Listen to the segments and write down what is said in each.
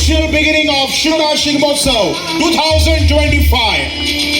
official beginning of Shirda Shigmotsav 2025.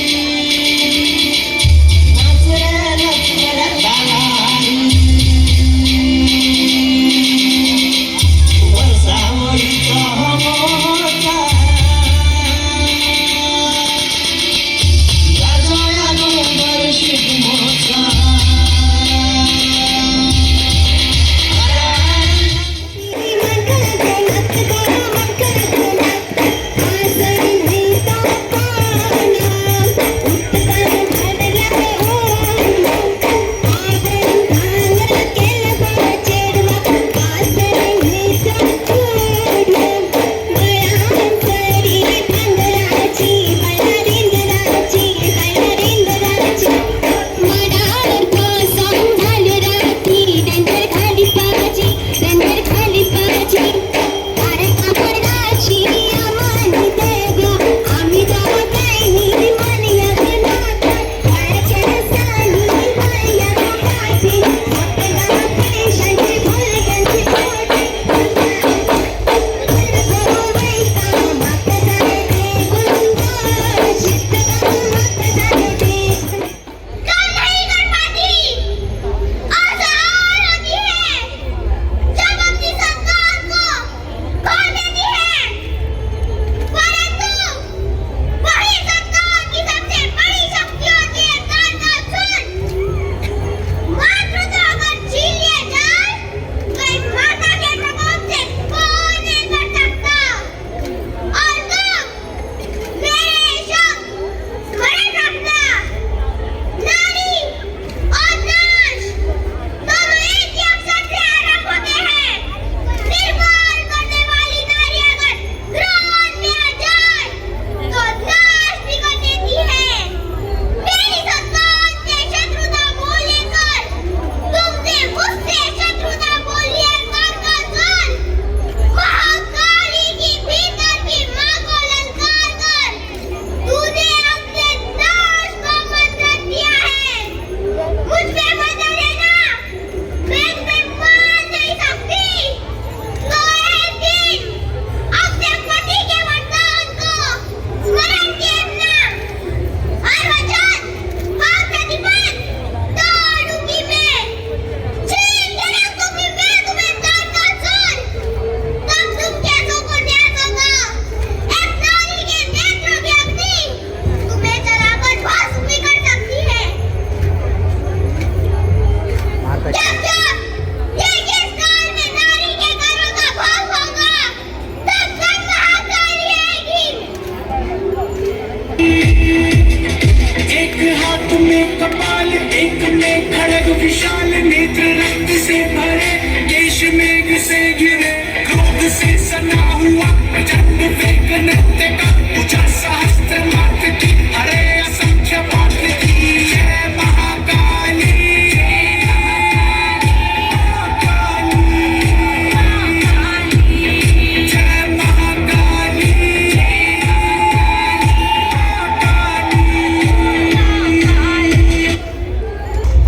विशाल नेत्र रक्त से भरे, देश मेघ से गिरे, क्रोध से सना हुआ जन्म वेग नृत्य का, पूजा सहस्त्र मात की, हरे असंख्य पाप की, जय महाकाली।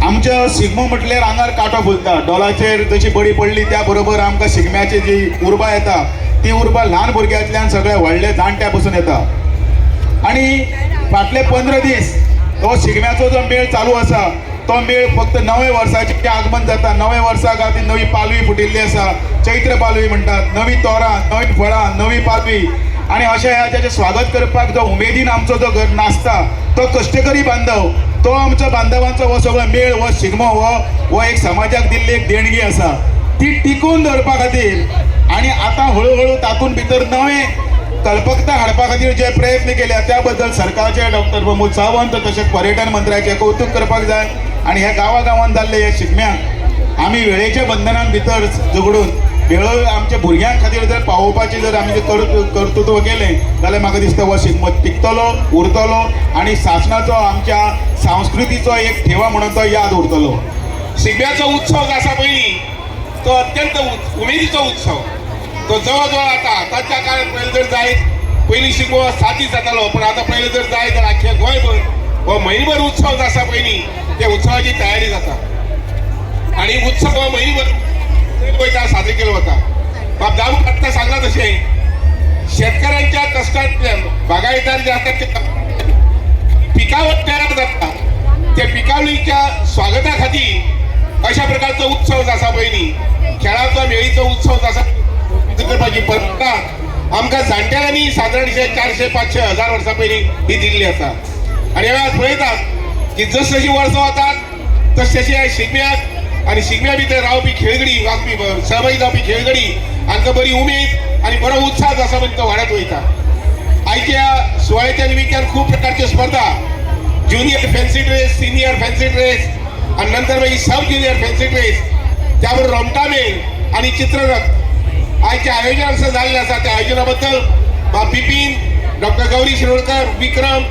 आमच्या शिगमो म्हटल्यार आंगार कांटो फुलता, डोलाचेर जशी बडी पडली त्या बरोबर आमकां शिगम्याची जी उर्बा येता ती उर्बा ल्हान भुरग्यांतल्यान सगळे व्हडले जाणट्या पसून येता। आणि फाटले 15 दीस तो शिगम्याचो जो मेळ चालू आसा तो मेळ फक्त नवे वर्साचें आगमन जाता। नवे वर्सा खातीर नवी पालवी फुटिल्ली आसा, चैत्र पालवी म्हणटात, नवी तोरां, नवी फळां, नवी पालवी। आणि अशें ह्याचें स्वागत करपाक जो उमेदीन आमचो जो घर नाचता तो कश्टकरी बांधव, तो आमच्या बांधवांचो हो सगळो मेळ, हो शिगमो, हो एक समाजाक दिल्ली एक देणगी आसा, ती टिकून दवरपा खातीर आनी आतां हळूहळू तातूंत भितर नवे कल्पकता हाडपा खातीर जे प्रयत्न केल्या त्या बद्दल सरकारचे डॉक्टर प्रमोद सावंत तशेंच पर्यटन मंत्र्याचे कौतुक करपाक जाय। आनी हे गांवागांवांत जाल्ले हे शिगम्याक आमी वेळेच्या बंधनान भितर झगडून वेळ आमच्या भुरग्यां खातीर जर पावोवपाची जर आमी कर्तृत्व केलें जाल्यार म्हाका दिसता हो शिगमो टिकतलो, उरतलो आनी शासनाचो आमच्या संस्कृतीचो एक ठेवा म्हणून तो याद उरतलो। शिगम्याचो उत्सव जो आसा पयलीं तो अत्यंत उमेदीचो उत्सव, तो जवळ जवळ आतांच्या काळात पयलीं जर जायत पयलीं शिगमो 7 दीस जातालो, पण आतां पयलीं जर जाय तर आख्खे गोंयभर हो म्हयनोभर उत्सव जो आसा पयलीं त्या उत्सवाची तयारी जाता। आनी उत्सव हो म्हयनोभर वयता साजरे केलो वता। बाब जावं आत्तां सांगला तशें शेतकऱ्यांच्या कष्टात बागायतदार जे असतात ते पिकावर तयार जातात त्या पिकावणीच्या स्वागताखातीर अशा प्रकारचा उत्सव जसा पहिली खेळाचा मेळीचा उत्सव जसा करपाची परंपरा आमकां जाणट्यांनी सादारणशे 400-500 वर्सां पयलीं ही दिल्ली आसा आनी ह्या वेळार पळयतात की जशी वर्सां वतात तशे शिगम्याक आनी शिगम्या भितर रावपी खेळगडी वाचपी सहभागी जावपी खेळगडी हांकां बरी उमेद आनी बरो उत्साह जो आसा पळय तो वाडत वयता आयच्या सुवाळ्याच्या निमित्यान खूब प्रकारच्यो स्पर्धा junior fancy dress senior fancy dress आणि नंतर मागीर सब ज्युनियर फॅन्सी ड्रेस त्या बरोबर रोमटामेळ आणि चित्ररथ आयचे आयोजन असं झालेलं आसा त्या आयोजना बद्दल बिपीन डॉक्टर गौरी शिरोडकर विक्रम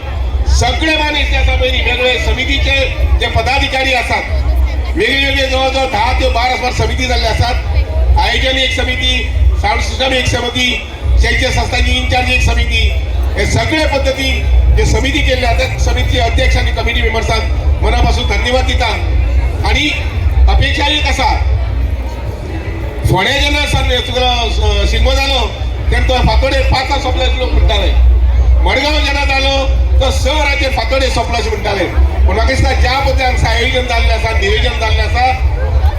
सगळे मानेस जे आसा पळय वेगळे समितीचे जे पदाधिकारी असतात वेगवेगळे जवळजवळ 10 ते 12 समिती जाल्ले असतात आयोजन एक समिती साऊंड सिस्टम एक समिती शैक्षणिक संस्थांची इन्चार्ज एक समिती हे सगळे पद्धती जे समिती केल्ले आसात समितीचे अध्यक्ष आणि कमिटी मेंबर्सांक मनापासून धन्यवाद दिता आणि अपेक्षा एक आसा फोंड्या जेन्ना शिगमो जालो तेन्ना तो फातोडे 5 सोंपलो लोक म्हणटाले मडगांव जेन्ना जालो तो 6 वरांचेर फातोडे सोंपलो अशें म्हणटाले पूण म्हाका दिसता ज्या पद्दतीन आयोजन जाल्लें आसा नियोजन जाल्लें आसा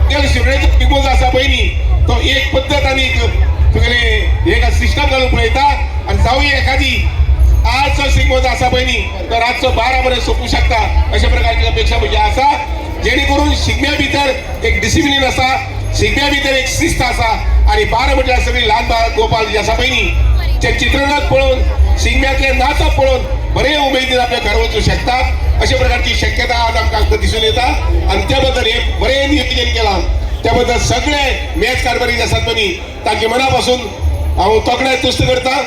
त्या शिगम्याचो शिगमो जो आसा पळय न्ही तो एक पद्दत आनी तुगेलें एक सिस्टम घालून पळयता आनी जावं एखादी आजचो शिगमो जो आसा पळय न्ही तो रातचो 12 पर्यंत सोंपूं शकता अशा प्रकारची अपेक्षा म्हजी आसा जेणे करून शिगम्या भितर एक डिसिप्लीन आसा शिगम्या भितर एक शिस्त आसा आणि 12 म्हटल्यार सगळी ल्हान बाळ गोपाल जे आसा पळय न्ही ते चित्रनाथ पळोवन शिगम्यातले नाचप पळोवन बरे उमेदीन आपल्या घर वचूं शकतात अशा प्रकारची शक्यता आज आमकां दिसून येता आणि त्या बद्दल हे बरें नियोजन केलां त्या बद्दल सगळे मॅच कारभारी जे आसात पळय न्ही तांचे मना पासून हांव तोखणाय तुस्त करता